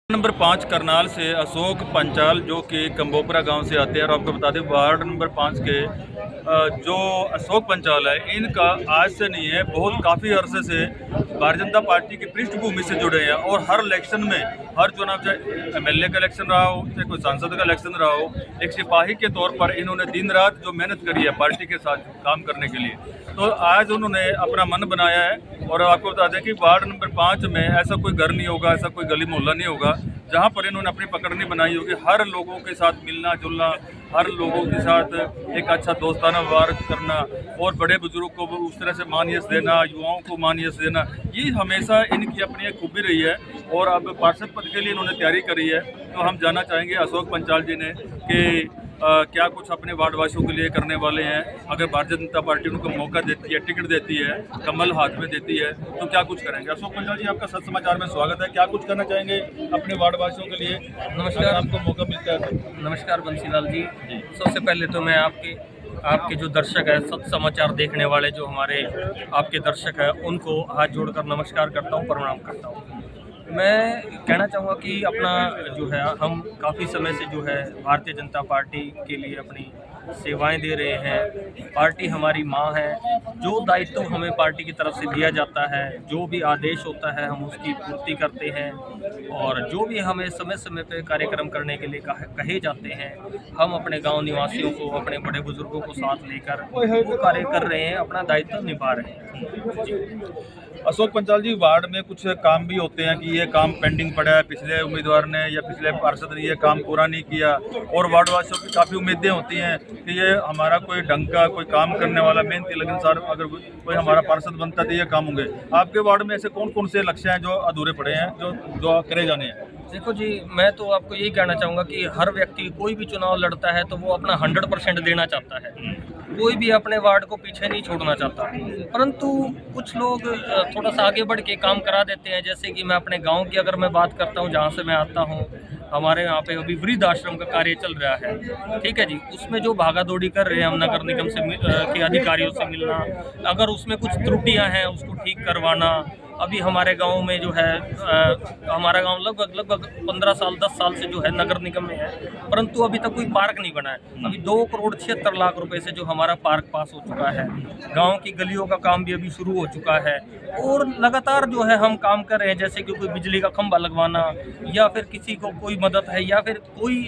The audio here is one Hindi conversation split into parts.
नंबर 5 करनाल से अशोक पंचाल जो कि कंबोपरा गांव से आते हैं। और आपको बता दें वार्ड नंबर 5 के जो अशोक पंचाल है इनका आज से नहीं है, बहुत काफ़ी अरसे से भारतीय जनता पार्टी की पृष्ठभूमि से जुड़े हैं। और हर इलेक्शन में, हर चुनाव, चाहे एमएलए का इलेक्शन रहा हो, चाहे कोई सांसद का इलेक्शन रहा हो, एक सिपाही के तौर पर इन्होंने दिन रात जो मेहनत करी है पार्टी के साथ काम करने के लिए, तो आज उन्होंने अपना मन बनाया है। और आपको बता दें कि वार्ड नंबर 5 में ऐसा कोई घर नहीं होगा, ऐसा कोई गली मोहल्ला नहीं होगा जहाँ पर इन्होंने अपनी पकड़ नहीं बनाई होगी। हर लोगों के साथ मिलना जुलना, हर लोगों के साथ एक अच्छा दोस्ताना व्यवहार करना और बड़े बुजुर्ग को उस तरह से मानयस देना, युवाओं को मानयस देना, ये हमेशा इनकी अपनी एक खूबी रही है। और अब पार्षद पद के लिए इन्होंने तैयारी करी है। तो हम जानना चाहेंगे अशोक पंचाल जी ने कि क्या कुछ अपने वार्डवासियों के लिए करने वाले हैं। अगर भारतीय जनता पार्टी उनको मौका देती है, टिकट देती है, कमल हाथ में देती है, तो क्या कुछ करेंगे। अशोक पंचाल जी, आपका सच समाचार में स्वागत है। क्या कुछ करना चाहेंगे अपने वार्डवासियों के लिए? नमस्कार, आपको मौका मिलता है तो। नमस्कार बंसीलाल जी। सबसे पहले तो मैं आपके जो दर्शक हैं, सच समाचार देखने वाले जो हमारे आपके दर्शक हैं, उनको हाथ जोड़कर नमस्कार करता हूं, प्रणाम करता हूं। मैं कहना चाहूँगा कि अपना जो है हम काफ़ी समय से जो है भारतीय जनता पार्टी के लिए अपनी सेवाएं दे रहे हैं। पार्टी हमारी माँ है। जो दायित्व हमें पार्टी की तरफ से दिया जाता है, जो भी आदेश होता है, हम उसकी पूर्ति करते हैं। और जो भी हमें समय समय पर कार्यक्रम करने के लिए कहे जाते हैं, हम अपने गांव निवासियों को, अपने बड़े बुजुर्गों को साथ लेकर वो कार्य कर रहे हैं, अपना दायित्व निभा रहे हैं। अशोक पंचाल जी, वार्ड में कुछ काम भी होते हैं कि ये काम पेंडिंग पड़ा है, पिछले उम्मीदवार ने या पिछले पार्षद ने ये काम पूरा नहीं किया, और वार्डवासियों की काफ़ी उम्मीदें होती हैं कि ये हमारा कोई ढंग का कोई काम करने वाला मेहनती लगनसार अगर कोई हमारा पार्षद बनता तो ये काम होंगे। आपके वार्ड में ऐसे कौन कौन से लक्ष्य हैं जो अधूरे पड़े हैं, जो करे जाने हैं? देखो जी, मैं तो आपको यही कहना चाहूँगा कि हर व्यक्ति कोई भी चुनाव लड़ता है तो वो अपना 100% देना चाहता है। कोई भी अपने वार्ड को पीछे नहीं छोड़ना चाहता। परंतु कुछ लोग थोड़ा सा आगे बढ़ के काम करा देते हैं। जैसे कि मैं अपने गांव की अगर मैं बात करता हूं, जहां से मैं आता हूं, हमारे यहाँ पे अभी वृद्ध आश्रम का कार्य चल रहा है। ठीक है जी, उसमें जो भागा दौड़ी कर रहे हैं हम नगर निगम से के अधिकारियों से मिलना, अगर उसमें कुछ त्रुटियां हैं उसको ठीक करवाना। अभी हमारे गांव में जो है हमारा गांव लगभग 15 साल 10 साल से जो है नगर निगम में है, परंतु अभी तक कोई पार्क नहीं बना है। अभी 2,76,00,000 रुपए से जो हमारा पार्क पास हो चुका है। गांव की गलियों का काम भी अभी शुरू हो चुका है। और लगातार जो है हम काम कर रहे हैं, जैसे कि कोई बिजली का खंभा लगवाना, या फिर किसी को कोई मदद है, या फिर कोई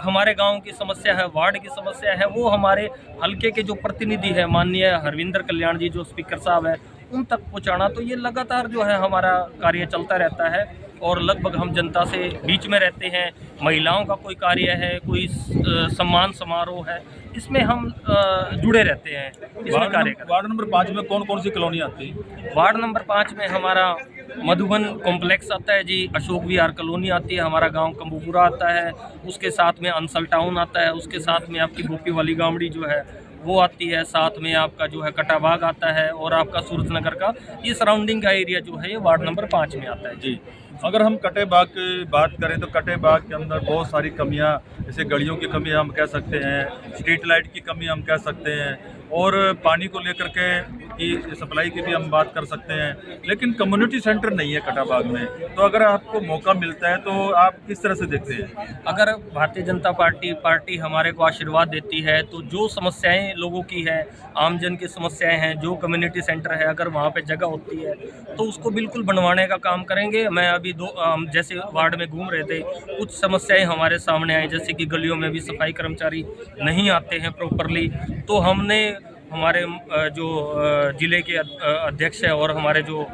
हमारे गाँव की समस्या है, वार्ड की समस्या है, वो हमारे हल्के के जो प्रतिनिधि है माननीय हरविंदर कल्याण जी जो स्पीकर साहब है, उन तक पहुंचाना। तो ये लगातार जो है हमारा कार्य चलता रहता है। और लगभग हम जनता से बीच में रहते हैं। महिलाओं का कोई कार्य है, कोई सम्मान समारोह है, इसमें हम जुड़े रहते हैं, इसमें कार्य करते हैं। वार्ड नंबर 5 में कौन कौन सी कॉलोनी आती है? वार्ड नंबर 5 में हमारा मधुबन कॉम्प्लेक्स आता है जी, अशोक विहार कॉलोनी आती है, हमारा गांव कंबोपुरा आता है, उसके साथ में अंसल टाउन आता है, उसके साथ में आपकी भोपी वाली गावड़ी जो है वो आती है, साथ में आपका जो है कटाबाग आता है, और आपका सूरजनगर का ये सराउंडिंग का एरिया जो है ये वार्ड नंबर 5 में आता है जी। अगर हम कटे बाग की बात करें तो कटे बाग के अंदर बहुत सारी कमियां, जैसे गलियों की कमी हम कह सकते हैं, स्ट्रीट लाइट की कमी हम कह सकते हैं, और पानी को लेकर के की सप्लाई की भी हम बात कर सकते हैं। लेकिन कम्युनिटी सेंटर नहीं है कटा बाग में। तो अगर आपको मौका मिलता है तो आप किस तरह से देखते हैं? अगर भारतीय जनता पार्टी हमारे को आशीर्वाद देती है तो जो समस्याएं लोगों की है, आमजन की समस्याएं हैं, जो कम्युनिटी सेंटर है, अगर वहाँ पे जगह होती है तो उसको बिल्कुल बनवाने का काम करेंगे। मैं अभी जैसे वार्ड में घूम रहे थे, कुछ समस्याएं हमारे सामने आई, जैसे कि गलियों में भी सफाई कर्मचारी नहीं आते हैं प्रॉपरली। तो हमने हमारे जो ज़िले के अध्यक्ष है और हमारे जो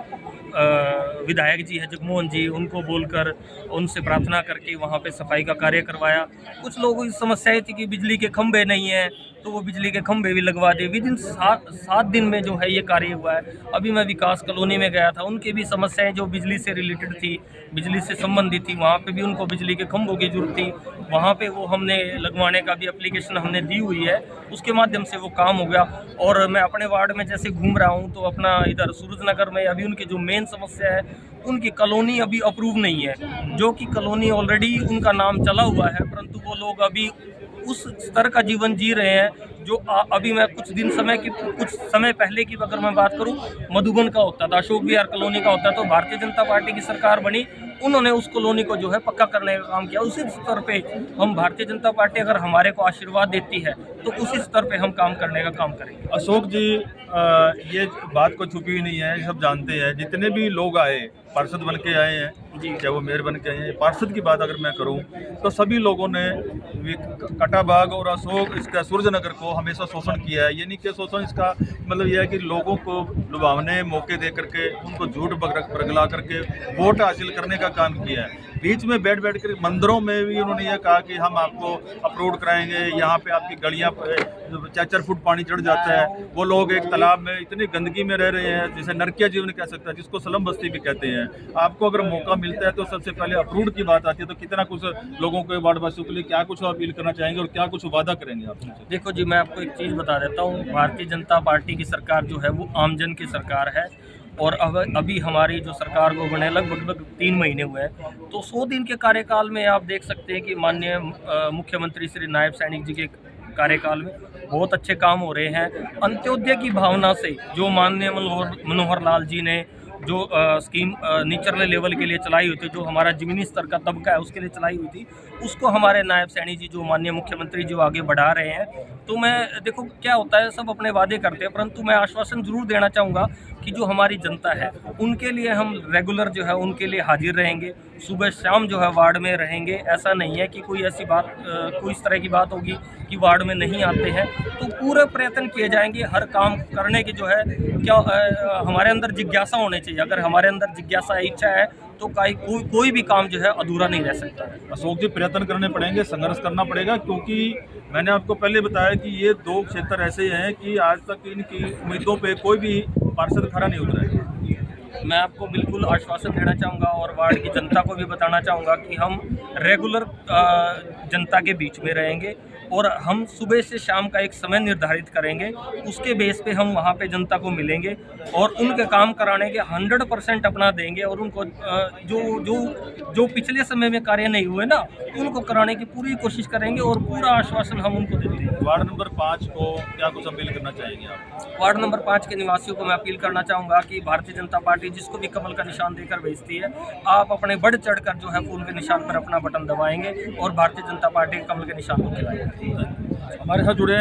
विधायक जी हैं जगमोहन जी, उनको बोलकर उनसे प्रार्थना करके वहाँ पे सफाई का कार्य करवाया। कुछ लोगों की समस्याएं थी कि बिजली के खंभे नहीं हैं, तो वो बिजली के खंभे भी लगवा दिए। विदिन 7 दिन में जो है ये कार्य हुआ है। अभी मैं विकास कॉलोनी में गया था, उनकी भी समस्याएं जो बिजली से रिलेटेड थी, बिजली से संबंधित थी, वहाँ पे भी उनको बिजली के खंभों की जरूरत थी। वहाँ पे वो हमने लगवाने का भी एप्लीकेशन हमने दी हुई है, उसके माध्यम से वो काम हो गया। और मैं अपने वार्ड में जैसे घूम रहा हूँ तो अपना इधर सूरजनगर में अभी उनकी जो मेन समस्या है, उनकी कॉलोनी अभी अप्रूव नहीं है, जो कि कॉलोनी ऑलरेडी उनका नाम चला हुआ है, परंतु वो लोग अभी उस स्तर का जीवन जी रहे हैं जो अभी मैं कुछ समय पहले की अगर मैं बात करूं, मधुबन का होता था, अशोक विहार कॉलोनी का होता। तो भारतीय जनता पार्टी की सरकार बनी उन्होंने उस कॉलोनी को जो है पक्का करने का काम किया। उसी स्तर पे हम भारतीय जनता पार्टी अगर हमारे को आशीर्वाद देती है तो उसी स्तर पे हम काम करने का काम करेंगे। अशोक जी, ये बात को छुपी हुई नहीं है, सब जानते हैं। जितने भी लोग आए, पार्षद बन के आए हैं जी, चाहे वो मेयर बन के आए हैं, पार्षद की बात अगर मैं करूं तो सभी लोगों ने कटाबाग और अशोक इसका सूर्यनगर को हमेशा शोषण किया है। ये नहीं कि शोषण, इसका मतलब यह है कि लोगों को लुभावने मौके दे करके उनको झूठ बरगला करके वोट हासिल करने का काम किया है। बीच में बैठ कर मंदिरों में भी उन्होंने ये कहा कि हम आपको अप्रूव कराएंगे, यहाँ पे आपकी गलियाँ 4-4 फुट पानी चढ़ जाता है। वो लोग एक तालाब में इतनी गंदगी में रह रहे हैं जिसे नरकिया जीवन कह सकता है, जिसको स्लम बस्ती भी कहते हैं। आपको अगर मौका मिलता है तो सबसे पहले अप्रूव की बात आती है, तो कितना कुछ लोगों को, वार्ड वासियों के लिए क्या कुछ अपील करना चाहेंगे और क्या कुछ वादा करेंगे आप? देखो जी, मैं आपको एक चीज़ बता देता हूँ, भारतीय जनता पार्टी की सरकार जो है वो आमजन की सरकार है। और अब अभी हमारी जो सरकार को बने लगभग 3 महीने हुए हैं, तो 100 दिन के कार्यकाल में आप देख सकते हैं कि माननीय मुख्यमंत्री श्री नायब सैनिक जी के कार्यकाल में बहुत अच्छे काम हो रहे हैं। अंत्योदय की भावना से जो माननीय मनोहर लाल जी ने जो स्कीम निचले लेवल के लिए चलाई हुई थी, जो हमारा ज़मीनी स्तर का तबका है उसके लिए चलाई हुई थी, उसको हमारे नायब सैनी जी जो माननीय मुख्यमंत्री जो आगे बढ़ा रहे हैं। तो मैं देखो क्या होता है, सब अपने वादे करते हैं, परंतु मैं आश्वासन ज़रूर देना चाहूँगा कि जो हमारी जनता है उनके लिए हम रेगुलर जो है उनके लिए हाजिर रहेंगे, सुबह शाम जो है वार्ड में रहेंगे। ऐसा नहीं है कि कोई ऐसी बात कोई इस तरह की बात होगी कि वार्ड में नहीं आते हैं, तो पूरे प्रयत्न किए जाएंगे हर काम करने की। जो है क्या हमारे अंदर जिज्ञासा होनी चाहिए, अगर हमारे अंदर जिज्ञासा इच्छा है तो कोई भी काम जो है अधूरा नहीं रह सकता है। अशोक जी, प्रयत्न करने पड़ेंगे, संघर्ष करना पड़ेगा, क्योंकि मैंने आपको पहले बताया कि ये 2 क्षेत्र ऐसे हैं कि आज तक इनकी उम्मीदों पे कोई भी पार्षद खरा नहीं उतरा है। मैं आपको बिल्कुल आश्वासन देना चाहूँगा और वार्ड की जनता को भी बताना चाहूँगा कि हम रेगुलर जनता के बीच में रहेंगे और हम सुबह से शाम का एक समय निर्धारित करेंगे। उसके बेस पे हम वहाँ पे जनता को मिलेंगे और उनके काम कराने के 100% अपना देंगे और उनको जो पिछले समय में कार्य नहीं हुए ना, उनको कराने की पूरी कोशिश करेंगे और पूरा आश्वासन हम उनको देते हैं। वार्ड नंबर 5 को क्या कुछ अपील करना चाहेंगे आप? वार्ड नंबर 5 के निवासियों को मैं अपील करना चाहूँगा कि भारतीय जनता पार्टी जिसको भी कमल का निशान देकर भेजती है, आप अपने बढ़ चढ़कर जो है फूल के निशान पर अपना बटन दबाएंगे और भारतीय जनता पार्टी के कमल के निशान को खिलाएंगे। हमारे साथ जुड़े